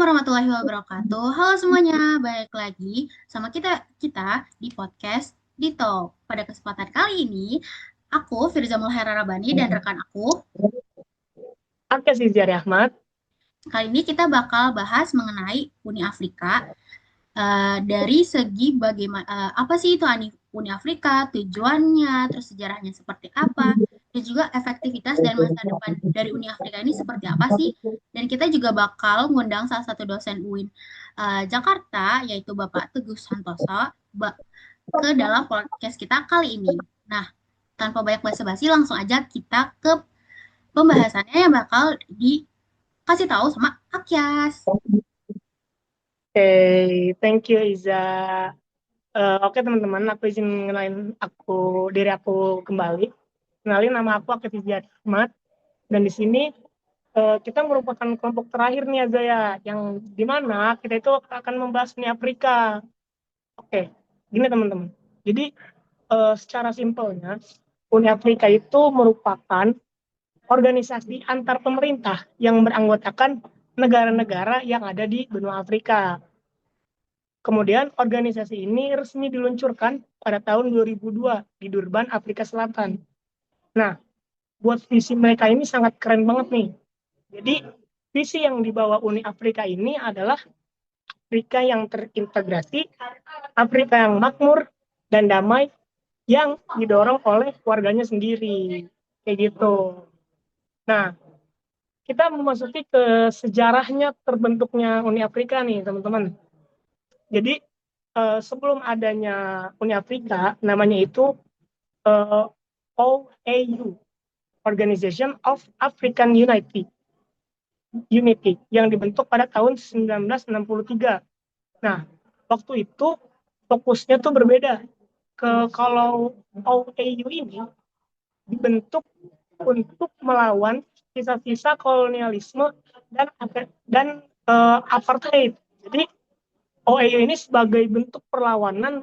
warahmatullahi wabarakatuh. Halo semuanya, balik lagi sama kita di podcast Dito. Pada kesempatan kali ini, aku Firza Mulhera Rabani dan rekan aku. Oke sih Ziyari Ahmad. Kali ini kita bakal bahas mengenai Uni Afrika dari segi bagaimana apa sih itu Uni Afrika, tujuannya, terus sejarahnya seperti apa, dan juga efektivitas dan masa depan dari Uni Afrika ini seperti apa sih? Dan kita juga bakal ngundang salah satu dosen UIN Jakarta, yaitu Bapak Teguh Santoso, ke dalam podcast kita kali ini. Nah, tanpa banyak basa-basi, langsung aja kita ke pembahasannya yang bakal dikasih tahu sama Akyas. Oke, thank you Iza. Oke teman-teman, aku izin kenalin diri aku kembali. Kenalin nama aku Akif Ziyari Ahmad. Dan di sini kita merupakan kelompok terakhir nih Aza ya, yang dimana kita itu akan membahas Uni Afrika. Oke, gini teman-teman. Jadi secara simpelnya, Uni Afrika itu merupakan organisasi antar pemerintah yang beranggotakan negara-negara yang ada di benua Afrika. Kemudian organisasi ini resmi diluncurkan pada tahun 2002 di Durban, Afrika Selatan. Nah, buat visi mereka ini sangat keren banget nih. Jadi, visi yang dibawa Uni Afrika ini adalah Afrika yang terintegrasi, Afrika yang makmur dan damai yang didorong oleh warganya sendiri. Kayak gitu. Nah, kita memasuki ke sejarahnya terbentuknya Uni Afrika nih, teman-teman. Jadi, sebelum adanya Uni Afrika, namanya itu OAU, Organization of African Unity, yang dibentuk pada tahun 1963. Nah, waktu itu fokusnya tuh berbeda. Kalau OAU ini dibentuk untuk melawan sisa-sisa kolonialisme dan apartheid. Jadi OAU ini sebagai bentuk perlawanan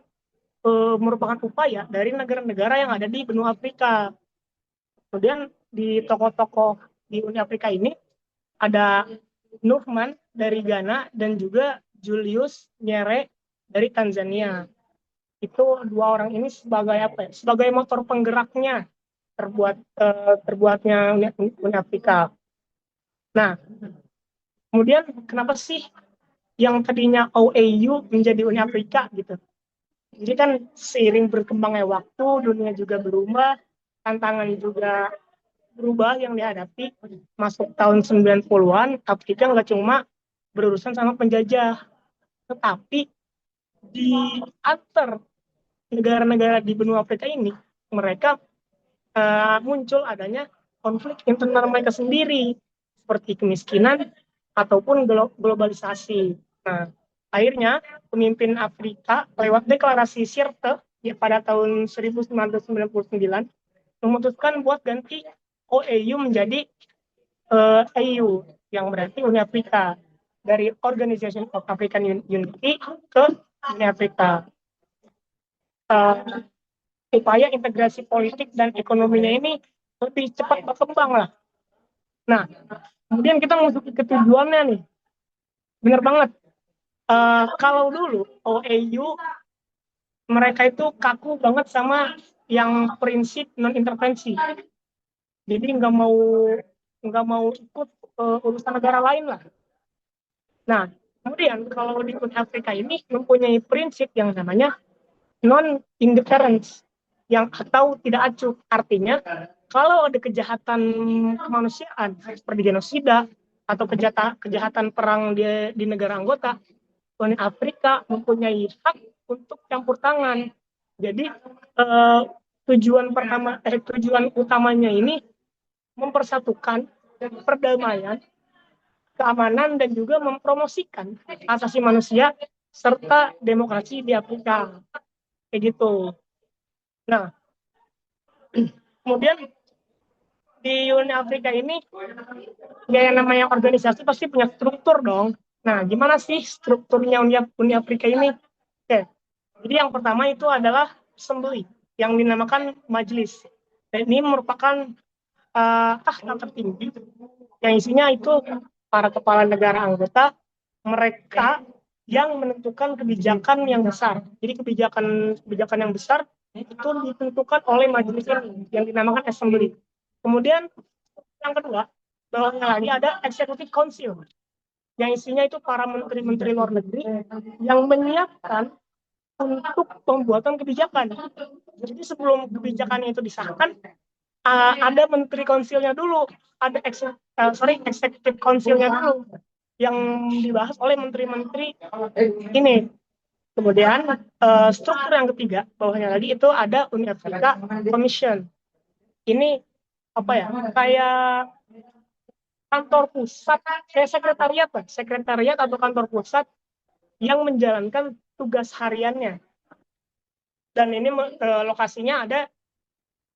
merupakan upaya dari negara-negara yang ada di benua Afrika. Kemudian di tokoh-tokoh di Uni Afrika ini ada Nuhman dari Ghana dan juga Julius Nyerere dari Tanzania. Itu dua orang ini sebagai apa? Sebagai motor penggeraknya terbuatnya Uni Afrika. Nah, kemudian kenapa sih yang tadinya OAU menjadi Uni Afrika gitu? Jadi kan seiring berkembangnya waktu, dunia juga berubah, tantangan juga berubah yang dihadapi. Masuk tahun 90-an, Afrika nggak cuma berurusan sama penjajah, tetapi di antar negara-negara di benua Afrika ini, mereka muncul adanya konflik internal mereka sendiri, seperti kemiskinan ataupun globalisasi. Nah, akhirnya pemimpin Afrika lewat deklarasi Sirte ya, pada tahun 1999 memutuskan buat ganti OAU menjadi AU yang berarti Uni Afrika, dari Organization of African Unity ke Uni Afrika. Uh, Upaya integrasi politik dan ekonominya ini lebih cepat berkembang lah. Nah, kemudian kita masuk ke tujuannya nih. Benar banget. Kalau dulu OAU mereka itu kaku banget sama yang prinsip non intervensi. Jadi nggak mau ikut urusan negara lain lah. Nah, kemudian kalau di Afrika ini mempunyai prinsip yang namanya non indifference, yang atau tidak acuh. Artinya kalau ada kejahatan kemanusiaan seperti genosida atau kejahatan perang di negara anggota, Uni Afrika mempunyai hak untuk campur tangan. Jadi tujuan utamanya ini mempersatukan perdamaian, keamanan, dan juga mempromosikan asasi manusia serta demokrasi di Afrika. Kayak gitu. Nah, kemudian di Uni Afrika ini, ya yang namanya organisasi pasti punya struktur dong. Nah, gimana sih strukturnya Uni Afrika ini? Oke, jadi yang pertama itu adalah assembly, yang dinamakan majelis. Dan ini merupakan tahta tertinggi, yang isinya itu para kepala negara anggota mereka yang menentukan kebijakan yang besar. Jadi kebijakan yang besar itu ditentukan oleh majelis ini yang dinamakan assembly. Kemudian yang kedua, bawahnya lagi ada executive council yang isinya itu para menteri-menteri luar negeri yang menyiapkan untuk pembuatan kebijakan. Jadi sebelum kebijakannya itu disahkan, ada menteri konsilnya dulu, ada executive council-nya dulu yang dibahas oleh menteri-menteri ini. Kemudian struktur yang ketiga bawahnya lagi itu ada Uni Afrika Commission. Ini apa ya? Kayak kantor pusat, kayak sekretariat atau kantor pusat yang menjalankan tugas hariannya. Dan ini lokasinya ada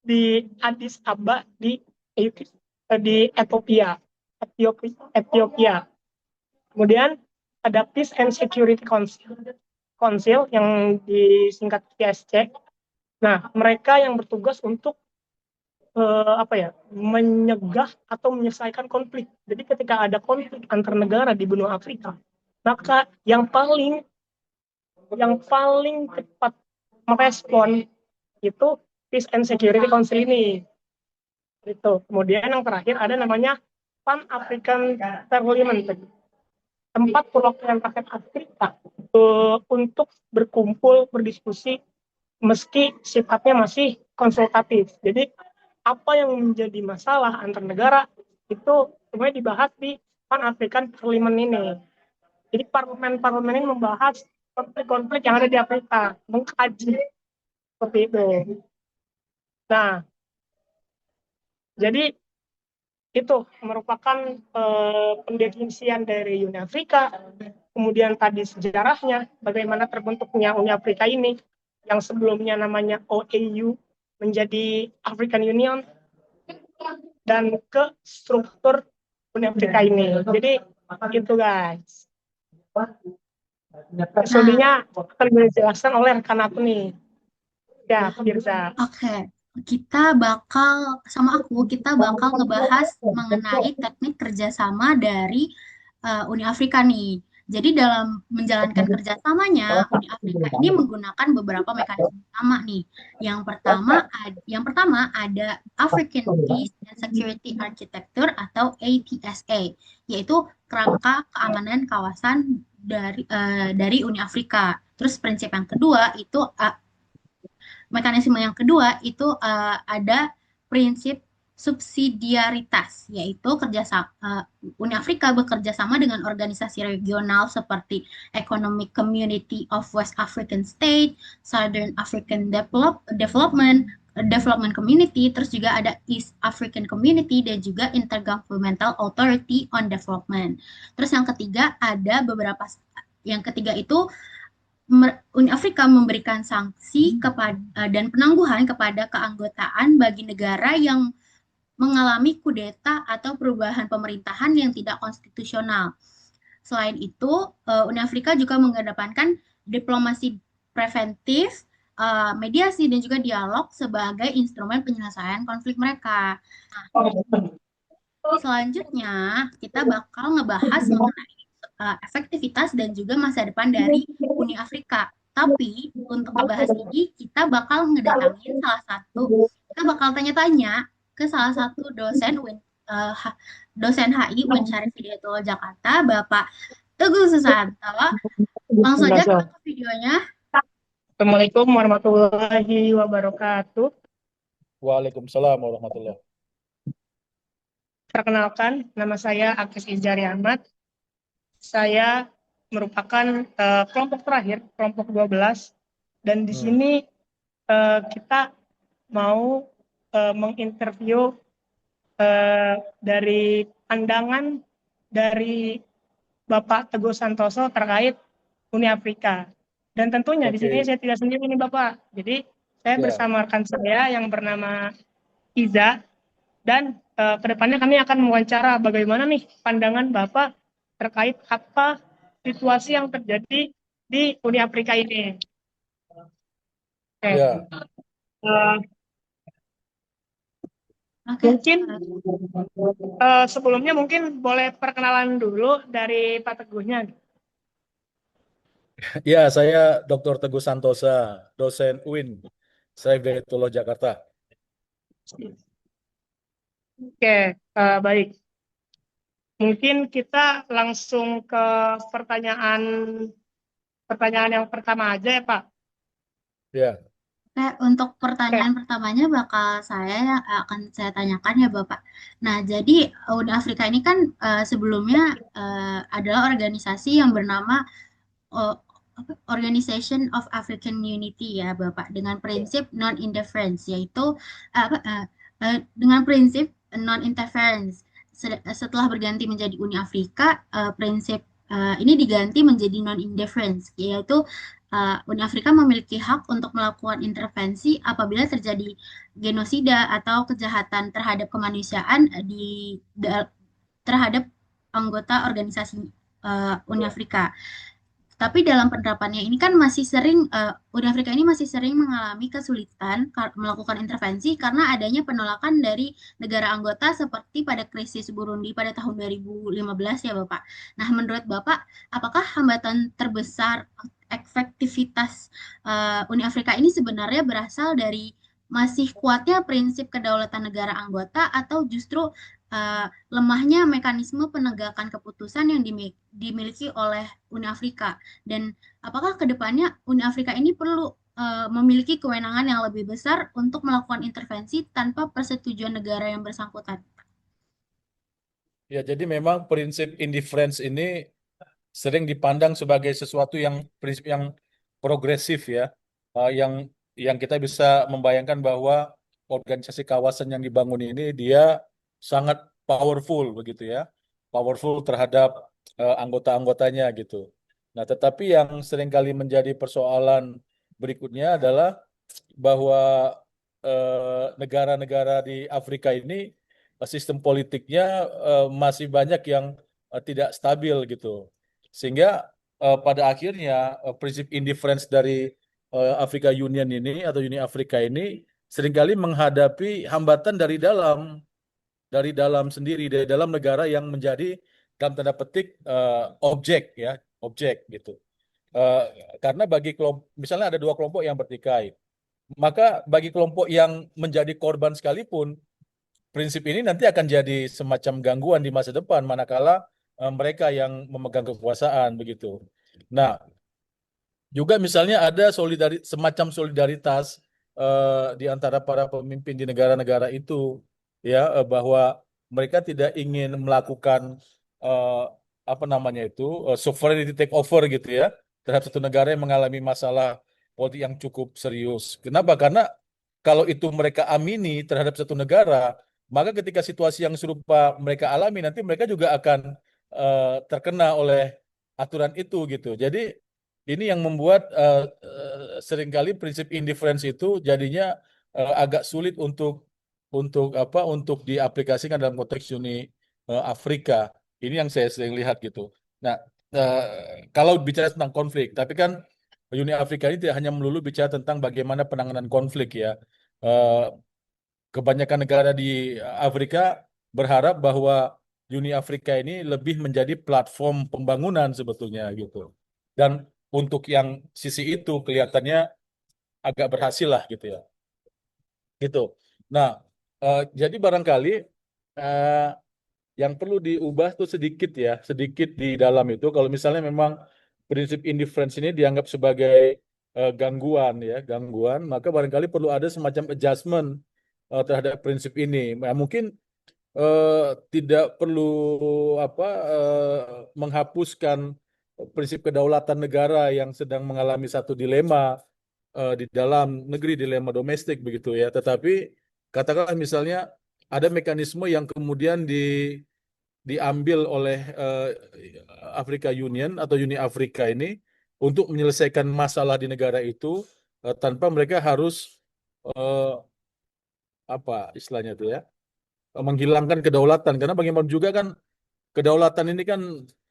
di Addis Ababa di Ethiopia. Ethiopia. Kemudian ada Peace and Security Council yang disingkat PSC. Nah, mereka yang bertugas untuk menyegah atau menyelesaikan konflik. Jadi ketika ada konflik antar negara di benua Afrika, maka yang paling cepat merespon itu Peace and Security Council ini. Itu. Kemudian yang terakhir ada namanya Pan African Parliament, tempat perwakilan rakyat Afrika untuk berkumpul, berdiskusi, meski sifatnya masih konsultatif. Jadi apa yang menjadi masalah antar negara itu sebenarnya dibahas di Pan African Parliament ini. Jadi parlemen-parlemen ini membahas konflik-konflik yang ada di Afrika, mengkaji seperti itu. Nah, jadi itu merupakan pendefinisian dari Uni Afrika, kemudian tadi sejarahnya, bagaimana terbentuknya Uni Afrika ini, yang sebelumnya namanya OAU menjadi African Union, dan ke struktur Uni Afrika ini. Jadi itu guys. Selebihnya akan dijelaskan oleh rekan aku nih. Ya, Firza. Oke, kita bakal ngebahas mengenai teknik kerjasama dari Uni Afrika nih. Jadi dalam menjalankan kerjasamanya, Uni Afrika ini menggunakan beberapa mekanisme utama nih. Yang pertama ada African Peace and Security Architecture atau APSA, yaitu kerangka keamanan kawasan dari Uni Afrika. Terus prinsip yang kedua itu mekanisme yang kedua itu ada prinsip subsidiaritas, yaitu Uni Afrika bekerja sama dengan organisasi regional seperti Economic Community of West African State, Southern African Development Community, terus juga ada East African Community dan juga Intergovernmental Authority on Development. Terus yang ketiga itu Uni Afrika memberikan sanksi dan penangguhan kepada keanggotaan bagi negara yang mengalami kudeta atau perubahan pemerintahan yang tidak konstitusional. Selain itu, Uni Afrika juga mengedepankan diplomasi preventif, mediasi, dan juga dialog sebagai instrumen penyelesaian konflik mereka. Selanjutnya, kita bakal ngebahas mengenai efektivitas dan juga masa depan dari Uni Afrika. Tapi untuk ngebahas ini kita bakal kita bakal tanya-tanya ke salah satu dosen HI UIN Syarif Hidayatullah Jakarta, Bapak Teguh Susanto. Langsung aja kita ke videonya. Assalamualaikum warahmatullahi wabarakatuh. Waalaikumsalam warahmatullahi. Perkenalkan, nama saya Akis Izari Ahmad. Saya merupakan kelompok terakhir, kelompok 12. Dan di sini kita mau menginterview dari pandangan dari Bapak Teguh Santoso terkait Uni Afrika. Dan tentunya di sini saya tidak sendiri nih Bapak. Jadi saya bersama rekan saya yang bernama Iza. Dan kedepannya kami akan mewawancara bagaimana nih pandangan Bapak terkait apa situasi yang terjadi di Uni Afrika ini. Oke. Mungkin sebelumnya mungkin boleh perkenalan dulu dari Pak Teguhnya. Ya, saya Dr. Teguh Santosa, dosen UIN, saya dari Tulo, Jakarta. Oke, baik. Mungkin kita langsung ke pertanyaan pertanyaan yang pertama aja ya, Pak. Ya, Oke, untuk Oke, pertanyaan pertamanya bakal saya yang akan saya tanyakan ya Bapak. Nah, jadi Uni Afrika ini kan sebelumnya adalah organisasi yang bernama eh, Organization of African Unity ya Bapak, dengan prinsip non-interference, yaitu dengan prinsip non-interference. Setelah berganti menjadi Uni Afrika, prinsip ini diganti menjadi non-interference, yaitu Uni Afrika memiliki hak untuk melakukan intervensi apabila terjadi genosida atau kejahatan terhadap kemanusiaan terhadap anggota organisasi Uni Afrika. Tapi dalam penerapannya ini kan masih sering, Uni Afrika ini masih sering mengalami kesulitan melakukan intervensi karena adanya penolakan dari negara anggota seperti pada krisis Burundi pada tahun 2015 ya Bapak. Nah, menurut Bapak, apakah hambatan terbesar efektivitas Uni Afrika ini sebenarnya berasal dari masih kuatnya prinsip kedaulatan negara anggota atau justru lemahnya mekanisme penegakan keputusan yang dimiliki oleh Uni Afrika? Dan apakah ke depannya Uni Afrika ini perlu memiliki kewenangan yang lebih besar untuk melakukan intervensi tanpa persetujuan negara yang bersangkutan? ya, jadi memang prinsip indifference ini sering dipandang sebagai sesuatu yang prinsip yang progresif ya, yang kita bisa membayangkan bahwa organisasi kawasan yang dibangun ini dia sangat powerful begitu ya, powerful terhadap anggota-anggotanya gitu. Nah, tetapi yang seringkali menjadi persoalan berikutnya adalah bahwa negara-negara di Afrika ini sistem politiknya masih banyak yang tidak stabil gitu. Sehingga pada akhirnya prinsip indifference dari Afrika Union ini atau Uni Afrika ini seringkali menghadapi hambatan dari dalam sendiri, dari dalam negara yang menjadi dalam tanda petik objek ya, objek gitu. Eh, karena bagi kelompok, misalnya ada dua kelompok yang bertikai, maka bagi kelompok yang menjadi korban sekalipun, prinsip ini nanti akan jadi semacam gangguan di masa depan manakala mereka yang memegang kekuasaan begitu. Nah, juga misalnya ada semacam solidaritas di antara para pemimpin di negara-negara itu ya, bahwa mereka tidak ingin melakukan eh, apa namanya itu sovereignty takeover gitu ya terhadap satu negara yang mengalami masalah politik yang cukup serius. Kenapa? Karena kalau itu mereka amini terhadap satu negara, maka ketika situasi yang serupa mereka alami nanti mereka juga akan terkena oleh aturan itu gitu. Jadi ini yang membuat seringkali prinsip indifference itu jadinya agak sulit untuk diaplikasikan dalam konteks Uni Afrika. Ini yang saya sering lihat gitu. Nah, eh, kalau bicara tentang konflik, tapi kan Uni Afrika ini tidak hanya melulu bicara tentang bagaimana penanganan konflik ya. Eh, Kebanyakan negara di Afrika berharap bahwa Uni Afrika ini lebih menjadi platform pembangunan sebetulnya gitu. Dan untuk yang sisi itu kelihatannya agak berhasil lah gitu ya. Gitu. Nah, jadi barangkali eh, yang perlu diubah tuh sedikit ya, sedikit di dalam itu. Kalau misalnya memang prinsip indifference ini dianggap sebagai gangguan ya, gangguan, maka barangkali perlu ada semacam adjustment terhadap prinsip ini. Nah, mungkin eh, tidak perlu apa menghapuskan prinsip kedaulatan negara yang sedang mengalami satu dilema di dalam negeri, dilema domestik begitu ya. Tetapi katakanlah misalnya ada mekanisme yang kemudian diambil oleh Afrika Union atau Uni Afrika ini untuk menyelesaikan masalah di negara itu tanpa mereka harus eh, apa istilahnya itu ya, menghilangkan kedaulatan karena bagaimanapun juga kan kedaulatan ini kan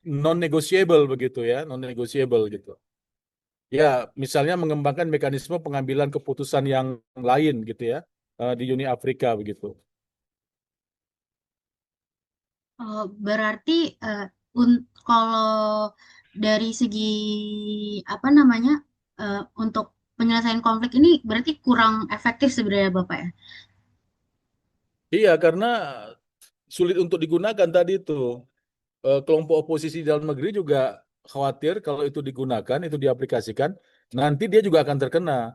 non negotiable begitu ya, non negotiable gitu. Ya, misalnya mengembangkan mekanisme pengambilan keputusan yang lain gitu ya di Uni Afrika begitu. Berarti kalau dari segi apa namanya untuk penyelesaian konflik ini berarti kurang efektif sebenarnya Bapak ya. Iya, karena sulit untuk digunakan tadi itu. Kelompok oposisi dalam negeri juga khawatir kalau itu digunakan, itu diaplikasikan, nanti dia juga akan terkena.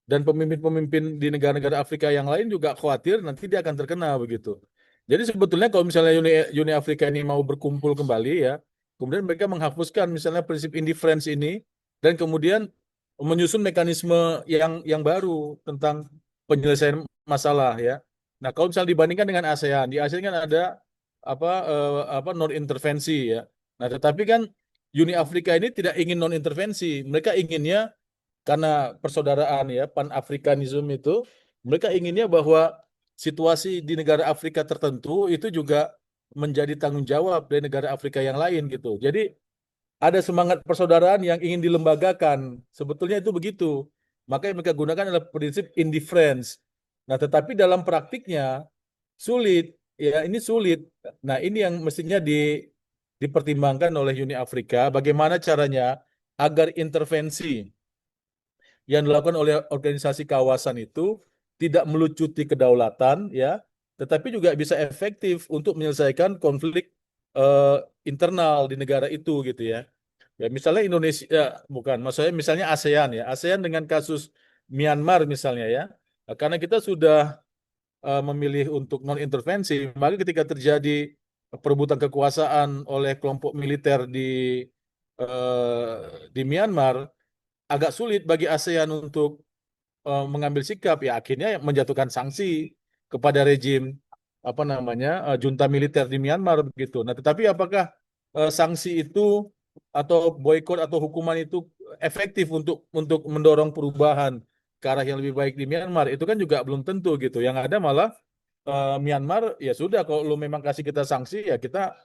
Dan pemimpin-pemimpin di negara-negara Afrika yang lain juga khawatir nanti dia akan terkena begitu. Jadi sebetulnya kalau misalnya Uni Afrika ini mau berkumpul kembali ya, kemudian mereka menghapuskan misalnya prinsip indifference ini dan kemudian menyusun mekanisme yang baru tentang penyelesaian masalah ya. Nah, kalau misalnya dibandingkan dengan ASEAN, di ASEAN kan ada apa non intervensi ya. Nah, tetapi kan Uni Afrika ini tidak ingin non intervensi, mereka inginnya karena persaudaraan ya, Pan-Afrikanisme itu, mereka inginnya bahwa situasi di negara Afrika tertentu itu juga menjadi tanggung jawab dari negara Afrika yang lain gitu. Jadi ada semangat persaudaraan yang ingin dilembagakan. Sebetulnya itu begitu. Maka yang mereka gunakan adalah prinsip indifference. Nah, tetapi dalam praktiknya sulit. Ya, ini sulit. Nah, ini yang mestinya dipertimbangkan oleh Uni Afrika. Bagaimana caranya agar intervensi yang dilakukan oleh organisasi kawasan itu tidak melucuti kedaulatan ya, tetapi juga bisa efektif untuk menyelesaikan konflik eh, internal di negara itu gitu ya. Ya misalnya Indonesia bukan, maksudnya misalnya ASEAN ya. ASEAN dengan kasus Myanmar misalnya ya. Nah, karena kita sudah memilih untuk non intervensi, maka ketika terjadi perebutan kekuasaan oleh kelompok militer di Myanmar, agak sulit bagi ASEAN untuk mengambil sikap ya akhirnya menjatuhkan sanksi kepada rejim apa namanya junta militer di Myanmar begitu. Nah, tetapi apakah sanksi itu atau boykot atau hukuman itu efektif untuk mendorong perubahan ke arah yang lebih baik di Myanmar? Itu kan juga belum tentu gitu. Yang ada malah Myanmar ya sudah kalau lu memang kasih kita sanksi ya kita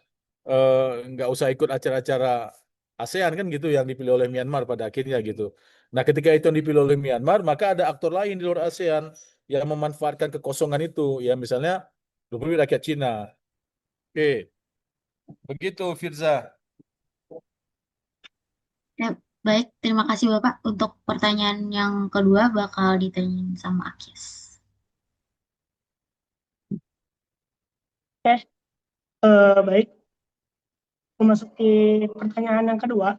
nggak usah ikut acara-acara ASEAN kan gitu yang dipilih oleh Myanmar pada akhirnya gitu. Nah, ketika itu yang dipilih oleh Myanmar, maka ada aktor lain di luar ASEAN yang memanfaatkan kekosongan itu, ya misalnya Republik Rakyat Cina. Oke, begitu Firza. Ya, baik, terima kasih Bapak. Untuk pertanyaan yang kedua bakal ditanyain sama Akis. Oke, baik. Memasuki pertanyaan yang kedua,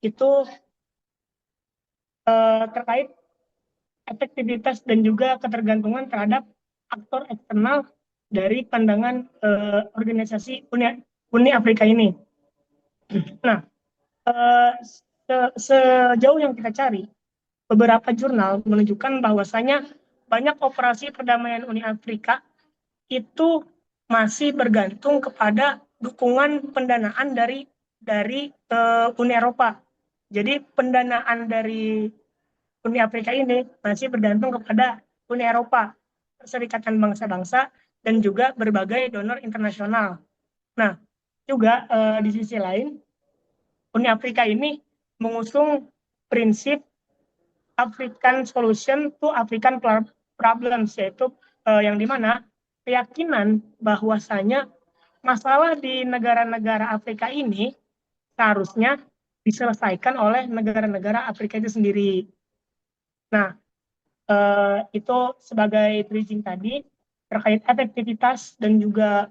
itu terkait efektivitas dan juga ketergantungan terhadap aktor eksternal dari pandangan organisasi Uni Afrika ini. Nah, sejauh yang kita cari, beberapa jurnal menunjukkan bahwasanya banyak operasi perdamaian Uni Afrika itu masih bergantung kepada dukungan pendanaan dari Uni Eropa. Jadi pendanaan dari Uni Afrika ini masih bergantung kepada Uni Eropa, Perserikatan Bangsa-Bangsa, dan juga berbagai donor internasional. Nah, juga di sisi lain, Uni Afrika ini mengusung prinsip African Solution to African Problems, yaitu yang dimana keyakinan bahwasanya masalah di negara-negara Afrika ini seharusnya diselesaikan oleh negara-negara Afrika itu sendiri. Nah, itu sebagai bridging tadi terkait efektivitas dan juga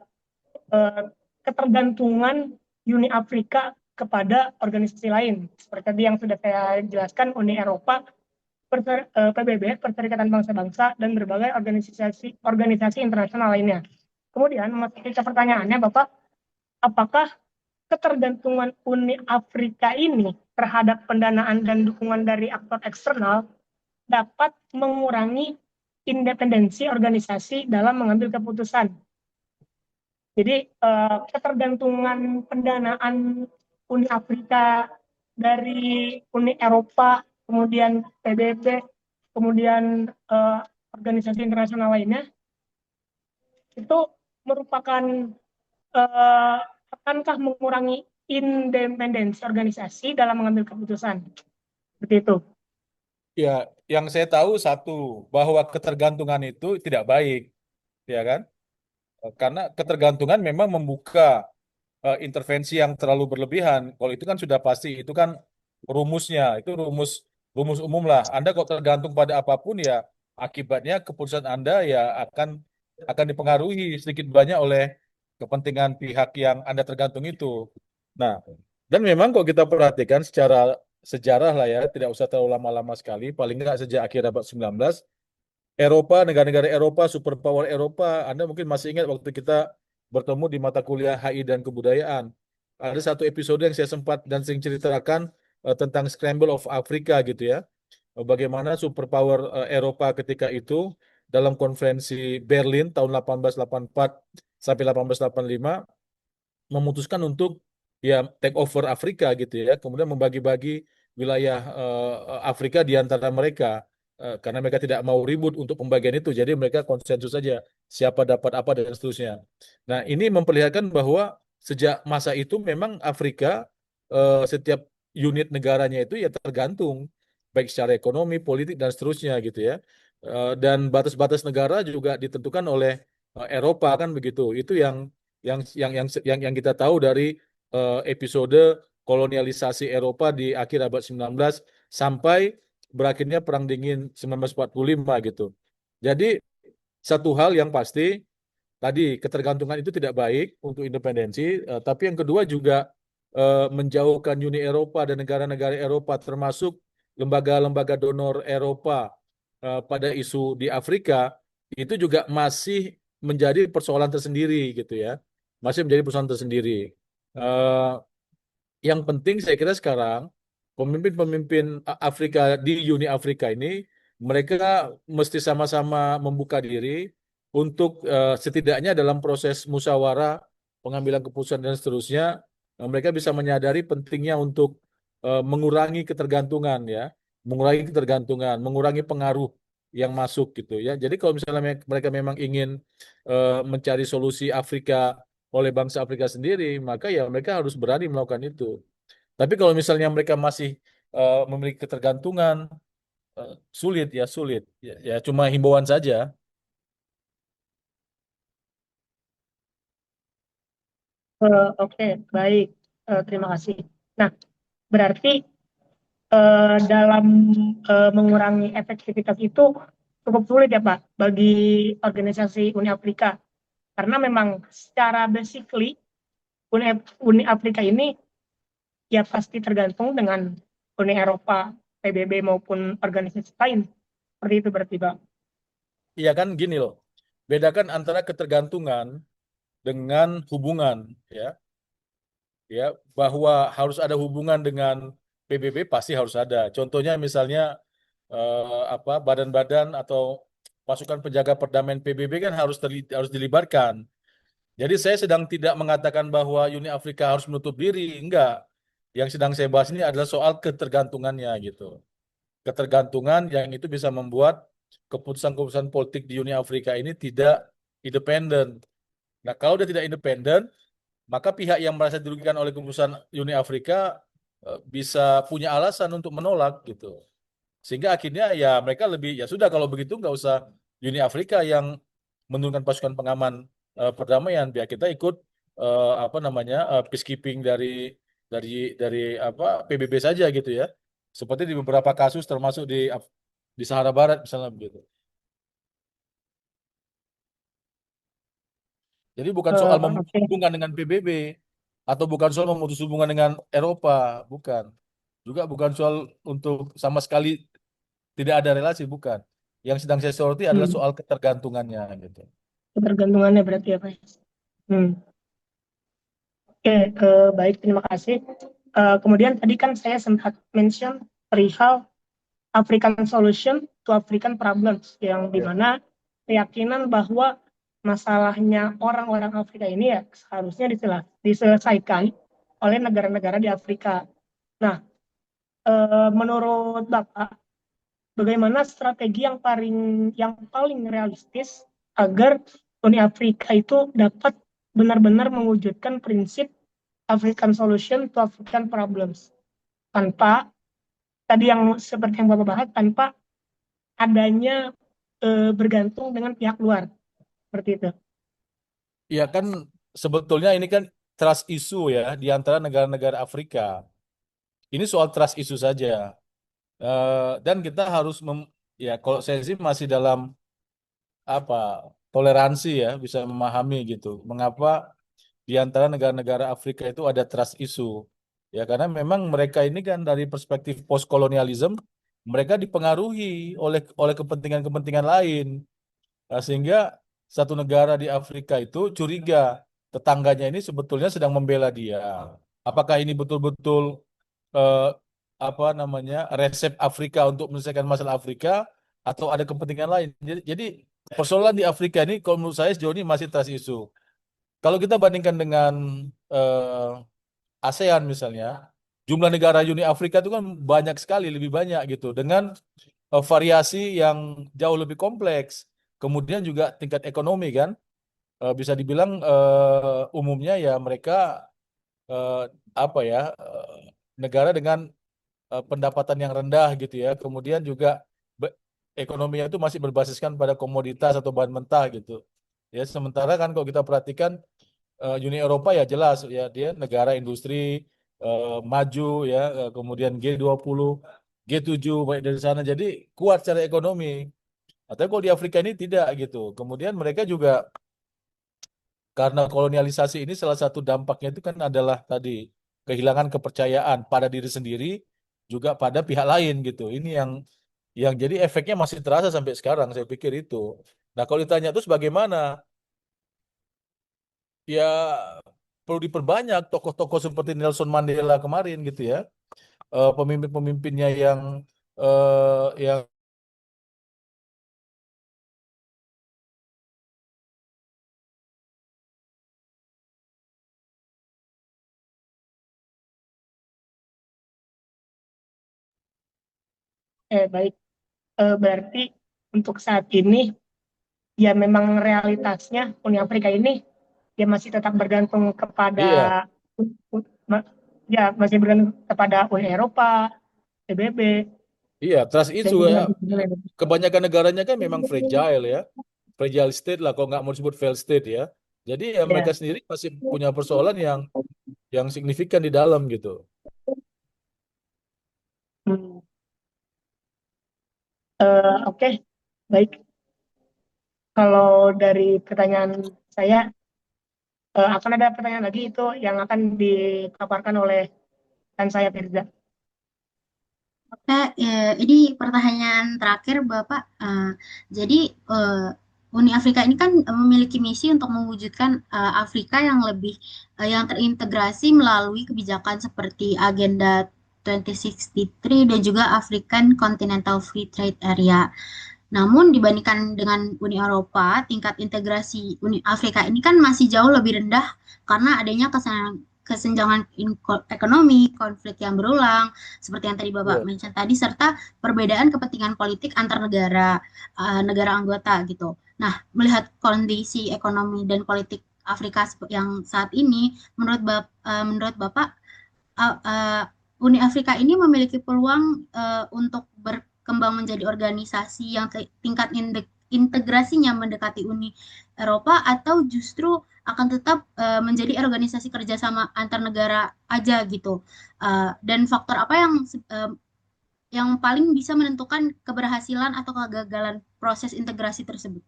ketergantungan Uni Afrika kepada organisasi lain. Seperti tadi yang sudah saya jelaskan, Uni Eropa, PBB, Perserikatan Bangsa-Bangsa, dan berbagai organisasi internasional lainnya. Kemudian, masuk ke pertanyaannya, Bapak, apakah ketergantungan Uni Afrika ini terhadap pendanaan dan dukungan dari aktor eksternal dapat mengurangi independensi organisasi dalam mengambil keputusan? Jadi ketergantungan pendanaan Uni Afrika dari Uni Eropa, kemudian PBB, kemudian organisasi internasional lainnya, itu merupakan akankah mengurangi independensi organisasi dalam mengambil keputusan? Seperti itu. Ya, yang saya tahu satu bahwa ketergantungan itu tidak baik, ya kan? Karena ketergantungan memang membuka intervensi yang terlalu berlebihan. Kalau itu kan sudah pasti, itu kan rumusnya, itu rumus rumus umum lah. Anda kok tergantung pada apapun ya, akibatnya keputusan Anda ya akan dipengaruhi sedikit banyak oleh kepentingan pihak yang Anda tergantung itu. Nah, dan memang kok kita perhatikan secara sejarah lah ya, tidak usah terlalu lama-lama sekali, paling nggak sejak akhir abad 19, Eropa, negara-negara Eropa, superpower Eropa, Anda mungkin masih ingat waktu kita bertemu di mata kuliah HI dan Kebudayaan. Ada satu episode yang saya sempat dan sering ceritakan tentang Scramble of Africa gitu ya. Bagaimana superpower Eropa ketika itu dalam konferensi Berlin tahun 1884 sampai 1885 memutuskan untuk ya take over Afrika gitu ya, kemudian membagi-bagi wilayah Afrika di antara mereka. Karena mereka tidak mau ribut untuk pembagian itu, jadi mereka konsensus saja siapa dapat apa dan seterusnya. Nah, ini memperlihatkan bahwa sejak masa itu memang Afrika setiap unit negaranya itu ya tergantung baik secara ekonomi, politik dan seterusnya gitu ya. Dan batas-batas negara juga ditentukan oleh Eropa kan begitu. Itu yang kita tahu dari episode kolonialisasi Eropa di akhir abad 19 sampai berakhirnya Perang Dingin 1945 gitu. Jadi satu hal yang pasti tadi ketergantungan itu tidak baik untuk independensi, tapi yang kedua juga menjauhkan Uni Eropa dan negara-negara Eropa termasuk lembaga-lembaga donor Eropa pada isu di Afrika itu juga masih menjadi persoalan tersendiri gitu ya, masih menjadi persoalan tersendiri. Eh, yang penting saya kira sekarang pemimpin-pemimpin Afrika di Uni Afrika ini mereka mesti sama-sama membuka diri untuk setidaknya dalam proses musyawarah pengambilan keputusan dan seterusnya mereka bisa menyadari pentingnya untuk mengurangi ketergantungan ya, mengurangi ketergantungan, mengurangi pengaruh yang masuk gitu ya. Jadi kalau misalnya mereka memang ingin mencari solusi Afrika oleh bangsa Afrika sendiri, maka ya mereka harus berani melakukan itu. Tapi kalau misalnya mereka masih memiliki ketergantungan, sulit ya sulit. Ya, cuma himbauan saja. Oke, baik. Terima kasih. Nah, berarti dalam mengurangi efektivitas itu cukup sulit ya Pak bagi organisasi Uni Afrika. Karena memang secara basically Uni, Uni Afrika ini ya pasti tergantung dengan Uni Eropa, PBB maupun organisasi lain. Seperti itu berarti Pak. Iya kan gini loh. Bedakan antara ketergantungan dengan hubungan ya. Ya, bahwa harus ada hubungan dengan PBB pasti harus ada. Contohnya misalnya apa badan-badan atau pasukan penjaga perdamaian PBB kan harus dilibatkan. Jadi saya sedang tidak mengatakan bahwa Uni Afrika harus menutup diri, enggak. Yang sedang saya bahas ini adalah soal ketergantungannya gitu. Ketergantungan yang itu bisa membuat keputusan-keputusan politik di Uni Afrika ini tidak independen. Nah, kalau dia tidak independen, maka pihak yang merasa dirugikan oleh keputusan Uni Afrika bisa punya alasan untuk menolak gitu. Sehingga akhirnya ya mereka lebih ya sudah kalau begitu nggak usah Uni Afrika yang menurunkan pasukan pengaman perdamaian, biar kita ikut apa namanya peacekeeping dari dari apa PBB saja gitu ya. Seperti di beberapa kasus termasuk di Sahara Barat misalnya begitu. Jadi bukan soal memutus Oke. hubungan dengan PBB atau bukan soal memutus hubungan dengan Eropa, bukan. Juga bukan soal untuk sama sekali tidak ada relasi, bukan. Yang sedang saya soroti adalah Hmm, soal ketergantungannya gitu. ketergantungannya berarti ya Pak. Hmm. Oke, baik, terima kasih. Kemudian tadi kan saya sempat mention perihal African solution to African problems, yang Ya. dimana keyakinan bahwa masalahnya orang-orang Afrika ini ya seharusnya diselesaikan oleh negara-negara di Afrika. Nah, menurut Bapak, bagaimana strategi yang paling realistis agar Uni Afrika itu dapat benar-benar mewujudkan prinsip African solution to African problems tanpa tadi yang seperti yang Bapak bahas tanpa adanya bergantung dengan pihak luar seperti itu. Iya kan sebetulnya ini kan trust issue ya di antara negara-negara Afrika. Ini soal trust issue saja. Dan kita harus ya kalau saya sih masih dalam apa toleransi ya, bisa memahami gitu. Mengapa di antara negara-negara Afrika itu ada trust issue? Ya karena memang mereka ini kan dari perspektif postkolonialisme, mereka dipengaruhi oleh kepentingan-kepentingan lain. Nah, sehingga satu negara di Afrika itu curiga tetangganya ini sebetulnya sedang membela dia. Apakah ini betul-betul eh, apa namanya resep Afrika untuk menyelesaikan masalah Afrika atau ada kepentingan lain? Jadi persoalan di Afrika ini kalau menurut saya sejauh ini masih trust issue. Kalau kita bandingkan dengan ASEAN misalnya, jumlah negara Uni Afrika itu kan banyak sekali, lebih banyak gitu, dengan variasi yang jauh lebih kompleks. Kemudian juga tingkat ekonomi kan, bisa dibilang umumnya ya mereka eh, apa ya negara dengan pendapatan yang rendah gitu ya. Kemudian juga ekonominya itu masih berbasiskan pada komoditas atau bahan mentah gitu. Ya, sementara kan kalau kita perhatikan Uni Eropa ya jelas ya dia negara industri maju ya, kemudian G20, G7 baik dari sana jadi kuat secara ekonomi. Atau kalau di Afrika ini tidak gitu. Kemudian mereka juga karena kolonialisasi ini salah satu dampaknya itu kan adalah tadi kehilangan kepercayaan pada diri sendiri juga pada pihak lain gitu. Ini yang jadi efeknya masih terasa sampai sekarang saya pikir itu. Nah, kalau ditanya terus bagaimana? Ya perlu diperbanyak tokoh-tokoh seperti Nelson Mandela kemarin gitu ya. Pemimpin-pemimpinnya yang Baik. Berarti untuk saat ini ya memang realitasnya Uni Afrika ini ya masih tetap bergantung kepada iya, ma- ya masih bergantung kepada Uni Eropa, PBB iya, trust dan issue juga ya. Kebanyakan negaranya kan memang fragile ya. Fragile state lah kalau nggak mau disebut failed state ya. Jadi ya mereka ya. sendiri masih punya persoalan yang signifikan di dalam gitu. Hmm. Oke, baik. Kalau dari pertanyaan saya akan ada pertanyaan lagi itu yang akan dipaparkan oleh rekan saya Firza. Oke, ini pertanyaan terakhir Bapak. Jadi eh, Uni Afrika ini kan memiliki misi untuk mewujudkan Afrika yang lebih yang terintegrasi melalui kebijakan seperti Agenda 2063 dan juga African Continental Free Trade Area. Namun dibandingkan dengan Uni Eropa, tingkat integrasi Uni Afrika ini kan masih jauh lebih rendah karena adanya kesenjangan ekonomi, konflik yang berulang, seperti yang tadi Bapak Iya. mention tadi, serta perbedaan kepentingan politik antar negara, negara anggota gitu. Nah, melihat kondisi ekonomi dan politik Afrika yang saat ini, menurut Bapak, uh, uh, Uni Afrika ini memiliki peluang untuk berkembang menjadi organisasi yang tingkat integrasinya mendekati Uni Eropa atau justru akan tetap menjadi organisasi kerjasama antar negara aja gitu. Dan faktor apa yang paling bisa menentukan keberhasilan atau kegagalan proses integrasi tersebut?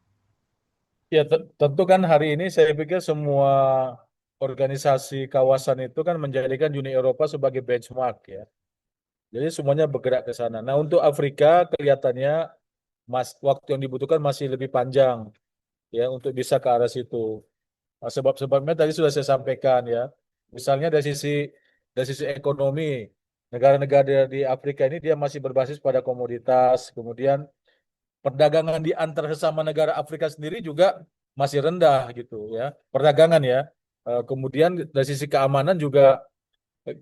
Ya, tentu kan hari ini saya pikir semua organisasi kawasan itu kan menjadikan Uni Eropa sebagai benchmark ya. Jadi semuanya bergerak ke sana. Nah, untuk Afrika kelihatannya waktu yang dibutuhkan masih lebih panjang ya untuk bisa ke arah situ. Nah, sebab-sebabnya tadi sudah saya sampaikan ya. Misalnya dari sisi ekonomi, negara-negara di Afrika ini dia masih berbasis pada komoditas, kemudian perdagangan di antar sesama negara Afrika sendiri juga masih rendah gitu ya. Perdagangan ya. Kemudian dari sisi keamanan juga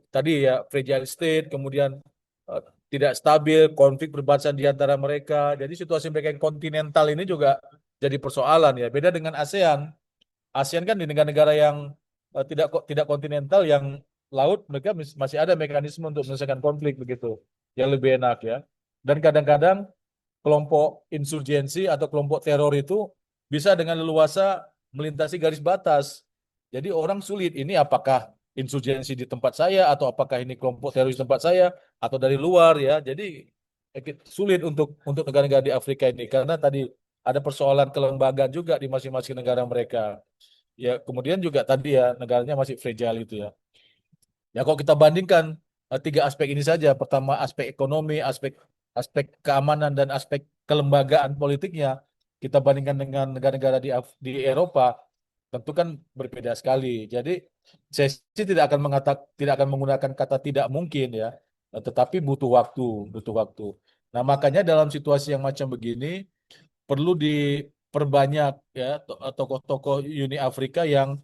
tadi ya fragile state, kemudian eh, tidak stabil, konflik berbatasan di antara mereka. Jadi situasi mereka yang kontinental ini juga jadi persoalan ya. Beda dengan ASEAN. ASEAN kan di negara-negara yang tidak kontinental yang laut mereka masih ada mekanisme untuk menyelesaikan konflik begitu yang lebih enak ya. Dan kadang-kadang kelompok insurgensi atau kelompok teror itu bisa dengan leluasa melintasi garis batas. Jadi orang sulit, ini apakah insurgensi di tempat saya, atau apakah ini kelompok teroris di tempat saya, atau dari luar ya. Jadi sulit untuk negara-negara di Afrika ini, karena tadi ada persoalan kelembagaan juga di masing-masing negara mereka. Ya, kemudian juga tadi ya, negaranya masih fragile itu ya. Ya, kalau kita bandingkan tiga aspek ini saja, pertama aspek ekonomi, aspek aspek keamanan, dan aspek kelembagaan politiknya, kita bandingkan dengan negara-negara di Eropa, tentu kan berbeda sekali. Jadi saya sih tidak akan menggunakan kata tidak mungkin ya, tetapi butuh waktu, butuh waktu. Nah, makanya dalam situasi yang macam begini perlu diperbanyak ya tokoh-tokoh Uni Afrika yang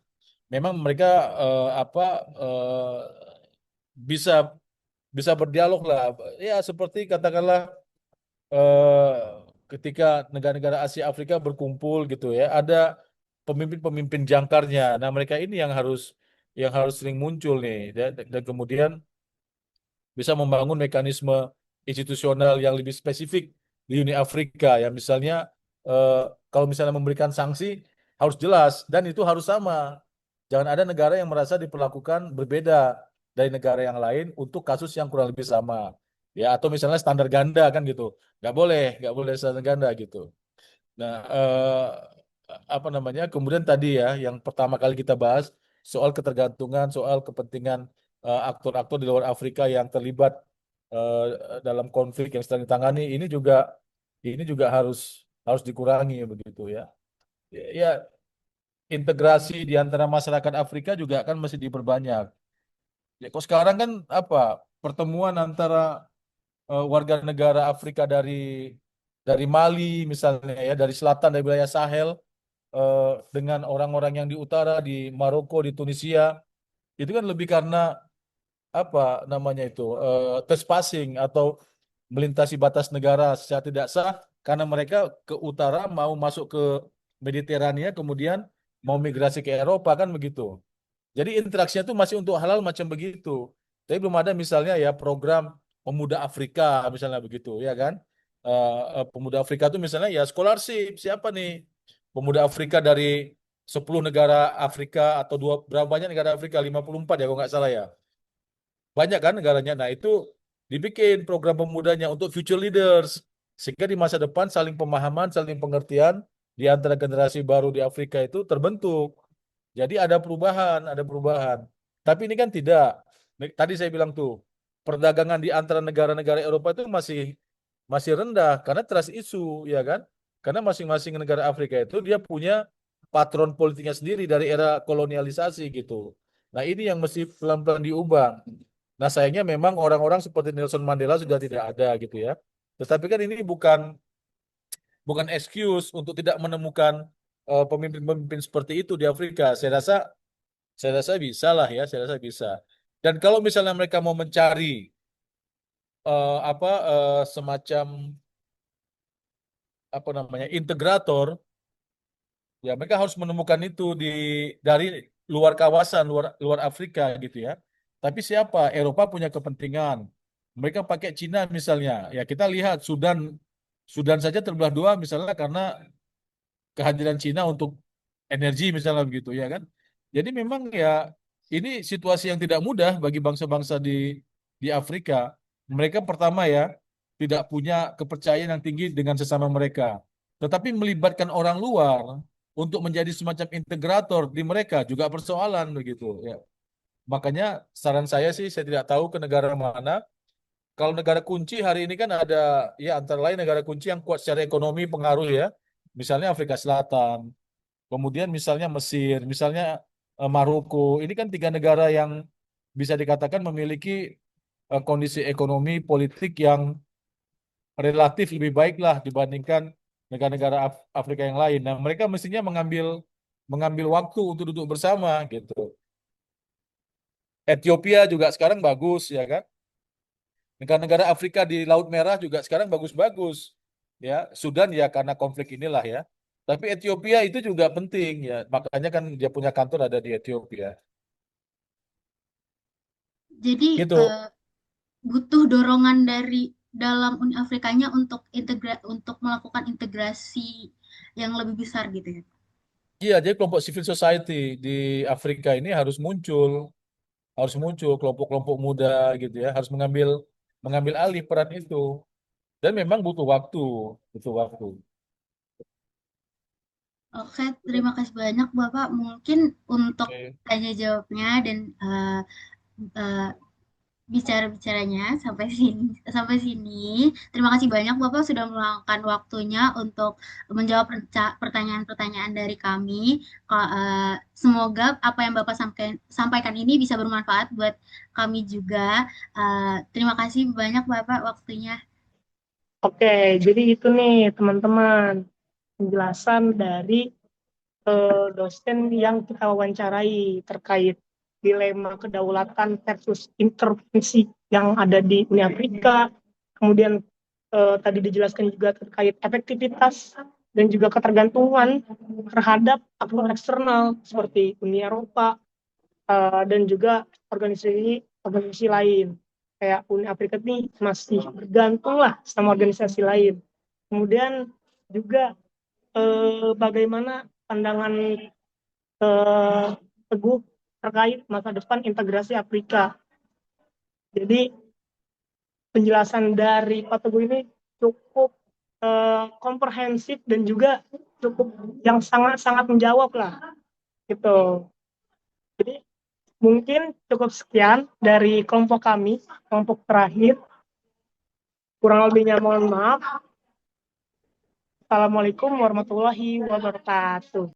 memang mereka apa bisa bisa berdialog lah. Ya, seperti katakanlah eh, ketika negara-negara Asia Afrika berkumpul gitu ya, ada pemimpin-pemimpin jangkarnya. Nah, mereka ini yang harus sering muncul nih, dan kemudian bisa membangun mekanisme institusional yang lebih spesifik di Uni Afrika ya, misalnya eh, kalau misalnya memberikan sanksi harus jelas dan itu harus sama. Jangan ada negara yang merasa diperlakukan berbeda dari negara yang lain untuk kasus yang kurang lebih sama. Ya, atau misalnya standar ganda kan gitu. Nggak boleh standar ganda gitu. Nah, apa namanya? Kemudian tadi ya, yang pertama kali kita bahas soal ketergantungan, soal kepentingan aktor-aktor di luar Afrika yang terlibat eh, dalam konflik yang sedang ditangani, ini juga harus harus dikurangi begitu ya. Ya, integrasi di antara masyarakat Afrika juga kan mesti diperbanyak. Ya, kok sekarang kan apa? Pertemuan antara warga negara Afrika dari Mali misalnya ya, dari selatan, dari wilayah Sahel, eh, dengan orang-orang yang di utara, di Maroko, di Tunisia, itu kan lebih karena apa namanya itu, trespassing atau melintasi batas negara secara tidak sah, karena mereka ke utara mau masuk ke Mediterania, kemudian mau migrasi ke Eropa kan begitu. Jadi interaksinya itu masih untuk hal-hal macam begitu. Tapi belum ada misalnya ya program pemuda Afrika misalnya begitu ya kan. Pemuda Afrika itu misalnya ya scholarship, siapa nih pemuda Afrika dari 10 negara Afrika, atau berapa banyak negara Afrika, 54 ya kalau nggak salah ya. Banyak kan negaranya. Nah, itu dibikin program pemudanya untuk future leaders. Sehingga di masa depan saling pemahaman, saling pengertian di antara generasi baru di Afrika itu terbentuk. Jadi ada perubahan, ada perubahan. Tapi ini kan tidak. Tadi saya bilang tuh, perdagangan di antara negara-negara Eropa itu masih masih rendah karena trust issue, ya kan? Karena masing-masing negara Afrika itu dia punya patron politiknya sendiri dari era kolonialisasi gitu. Nah, ini yang mesti pelan-pelan diubah. Nah, sayangnya memang orang-orang seperti Nelson Mandela sudah tidak ada gitu ya. Tetapi kan ini bukan excuse untuk tidak menemukan pemimpin-pemimpin seperti itu di Afrika. Saya rasa bisa lah ya, saya rasa bisa. Dan kalau misalnya mereka mau mencari semacam apa namanya integrator, ya mereka harus menemukan itu dari luar kawasan, luar luar Afrika gitu ya. Tapi siapa? Eropa punya kepentingan. Mereka pakai Cina misalnya. Ya, kita lihat Sudan, Sudan saja terbelah dua misalnya karena kehadiran Cina untuk energi misalnya begitu ya kan. Jadi memang ya ini situasi yang tidak mudah bagi bangsa-bangsa di Afrika. Mereka pertama ya tidak punya kepercayaan yang tinggi dengan sesama mereka. Tetapi melibatkan orang luar untuk menjadi semacam integrator di mereka juga persoalan begitu ya. Makanya saran saya sih, saya tidak tahu ke negara mana. Kalau negara kunci hari ini kan ada ya, antara lain negara kunci yang kuat secara ekonomi pengaruh ya. Misalnya Afrika Selatan, kemudian misalnya Mesir, misalnya Maroko. Ini kan tiga negara yang bisa dikatakan memiliki kondisi ekonomi politik yang relatif lebih baik lah dibandingkan negara-negara Afrika yang lain. Nah, mereka mestinya mengambil mengambil waktu untuk duduk bersama gitu. Ethiopia juga sekarang bagus ya kan. Negara-negara Afrika di Laut Merah juga sekarang bagus-bagus. Ya, Sudan ya karena konflik inilah ya. Tapi Ethiopia itu juga penting ya. Makanya kan dia punya kantor ada di Ethiopia. Jadi Gitu. butuh dorongan dari dalam Uni Afrikanya untuk untuk melakukan integrasi yang lebih besar gitu ya. Iya, jadi kelompok civil society di Afrika ini harus muncul kelompok-kelompok muda gitu ya, harus mengambil mengambil alih peran itu. Dan memang butuh waktu. Oke, terima kasih banyak Bapak. Mungkin untuk Oke. tanya jawabnya dan eh, bicara-bicaranya sampai sini. Terima kasih banyak Bapak sudah meluangkan waktunya untuk menjawab pertanyaan-pertanyaan dari kami. Semoga apa yang Bapak sampaikan ini bisa bermanfaat buat kami juga. Terima kasih banyak Bapak waktunya. Oke, jadi itu nih teman-teman penjelasan dari dosen yang kita wawancarai terkait dilema kedaulatan versus intervensi yang ada di Uni Afrika. Kemudian tadi dijelaskan juga terkait efektivitas dan juga ketergantungan terhadap aktor eksternal seperti Uni Eropa dan juga organisasi lain. Kayak Uni Afrika ini masih bergantung lah sama organisasi lain. Kemudian juga bagaimana pandangan Teguh terkait masa depan integrasi Afrika. Jadi penjelasan dari Pak Teguh ini cukup komprehensif dan juga cukup yang sangat-sangat menjawab lah gitu. Jadi mungkin cukup sekian dari kelompok kami, kelompok terakhir. Kurang lebihnya mohon maaf. Assalamualaikum warahmatullahi wabarakatuh.